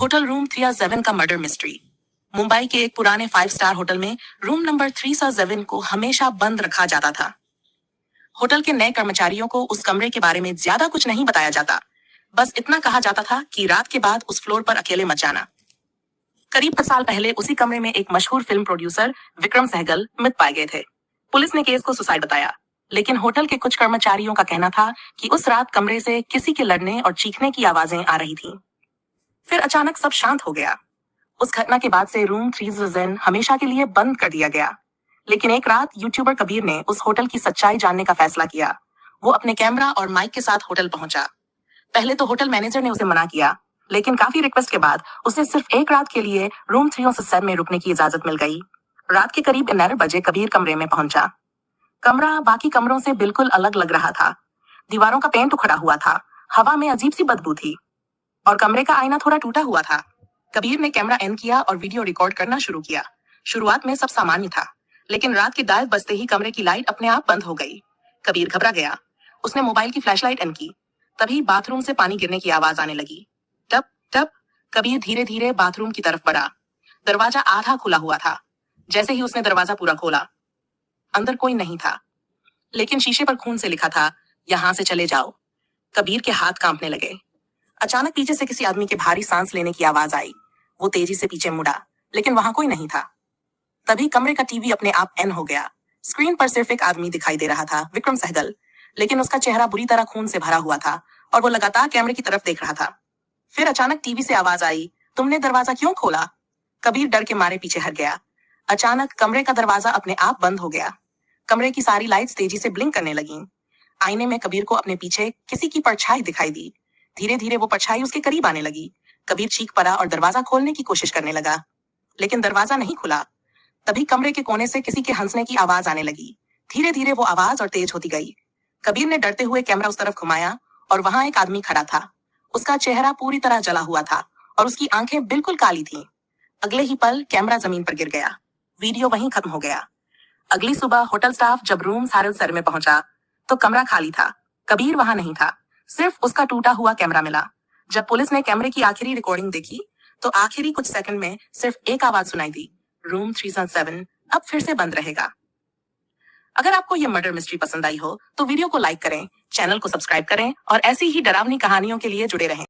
Hotel room 307 का murder mystery. Mumbai के एक पुराने 5 स्टार होटल में रूम नंबर 307 को हमेशा बंद रखा जाता था। होटल के नए कर्मचारियों को उस कमरे के बारे में ज्यादा कुछ नहीं बताया जाता, बस इतना कहा जाता था कि रात के बाद उस फ्लोर पर अकेले मत जाना। करीब 10 साल पहले उसी कमरे में एक मशहूर फिल्म प्रोड्यूसर विक्रम सहगल मृत पाए गए थे। पुलिस ने केस को सुसाइड बताया, लेकिन होटल के कुछ कर्मचारियों का कहना था कि उस रात कमरे से किसी के लड़ने और चीखने की आवाजें आ रही थीं। फिर अचानक सब शांत हो गया। उस घटना के बाद से रूम 307 हमेशा के लिए बंद कर दिया गया। लेकिन एक रात यूट्यूबर कबीर ने उस होटल की सच्चाई जानने का फैसला किया। वो अपने कैमरा और माइक के साथ होटल पहुंचा। पहले तो होटल मैनेजर ने उसे मना किया, लेकिन काफी रिक्वेस्ट के बाद उसे सिर्फ एक रात के लिए रूम 307 में रुकने की इजाजत मिल गई। रात के करीब 11 बजे कबीर कमरे में पहुंचा। कमरा बाकी कमरों से बिल्कुल अलग लग रहा था। दीवारों का पेंट उखड़ा हुआ था, हवा में अजीब सी बदबू थी और कमरे का आईना थोड़ा टूटा हुआ था। कबीर ने कैमरा ऑन किया और वीडियो रिकॉर्ड करना शुरू किया। शुरुआत में सब सामान्य था, लेकिन रात की 10 बजते ही कमरे की लाइट अपने आप बंद हो गई। कबीर घबरा गया। उसने मोबाइल की फ्लैशलाइट ऑन की। तभी बाथरूम से पानी गिरने की आवाज आने लगी। टप टप। कबीर धीरे धीरे बाथरूम की तरफ बढ़ा। दरवाजा आधा खुला हुआ था। जैसे ही उसने दरवाजा पूरा खोला, अंदर कोई नहीं था, लेकिन शीशे पर खून से लिखा था, यहां से चले जाओ। कबीर के हाथ कांपने लगे। अचानक पीछे से किसी आदमी के भारी सांस लेने की आवाज आई। वो तेजी से पीछे मुड़ा, लेकिन वहां कोई नहीं था। तभी कमरे का टीवी अपने आप ऑन हो गया। स्क्रीन पर सिर्फ एक आदमी दिखाई दे रहा था, विक्रम सहगल, लेकिन उसका चेहरा बुरी तरह खून से भरा हुआ था और वो लगातार कैमरे की तरफ देख रहा था। फिर अचानक टीवी से आवाज आई, तुमने दरवाजा क्यों खोला? कबीर डर के मारे पीछे हट गया। अचानक कमरे का दरवाजा अपने आप बंद हो गया। कमरे की सारी लाइट्स तेजी से ब्लिंक करने लगीं। आईने में कबीर को अपने पीछे किसी की परछाई दिखाई दी। धीरे धीरे वो परछाई उसके करीब आने लगी। कबीर चीख पड़ा और दरवाजा खोलने की कोशिश करने लगा, लेकिन दरवाजा नहीं खुला। तभी कमरे के कोने से किसी के हंसने की आवाज आने लगी। धीरे धीरे वो आवाज और तेज होती गई। कबीर ने डरते हुए कैमरा उस तरफ घुमाया और वहां एक आदमी खड़ा था। उसका चेहरा पूरी तरह जला हुआ था और उसकी आंखें बिल्कुल काली थीं। अगले ही पल कैमरा जमीन पर गिर गया। वीडियो वहीं खत्म हो गया। अगली सुबह होटल स्टाफ जब रूम 307 में पहुंचा तो कमरा खाली था। कबीर वहां नहीं था, सिर्फ उसका टूटा हुआ कैमरा मिला। जब पुलिस ने कैमरे की आखिरी रिकॉर्डिंग देखी तो आखिरी कुछ सेकंड में सिर्फ एक आवाज सुनाई दी, रूम 307 अब फिर से बंद रहेगा। अगर आपको ये मर्डर मिस्ट्री पसंद आई हो तो वीडियो को लाइक करें, चैनल को सब्सक्राइब करें और ऐसी ही डरावनी कहानियों के लिए जुड़े रहें।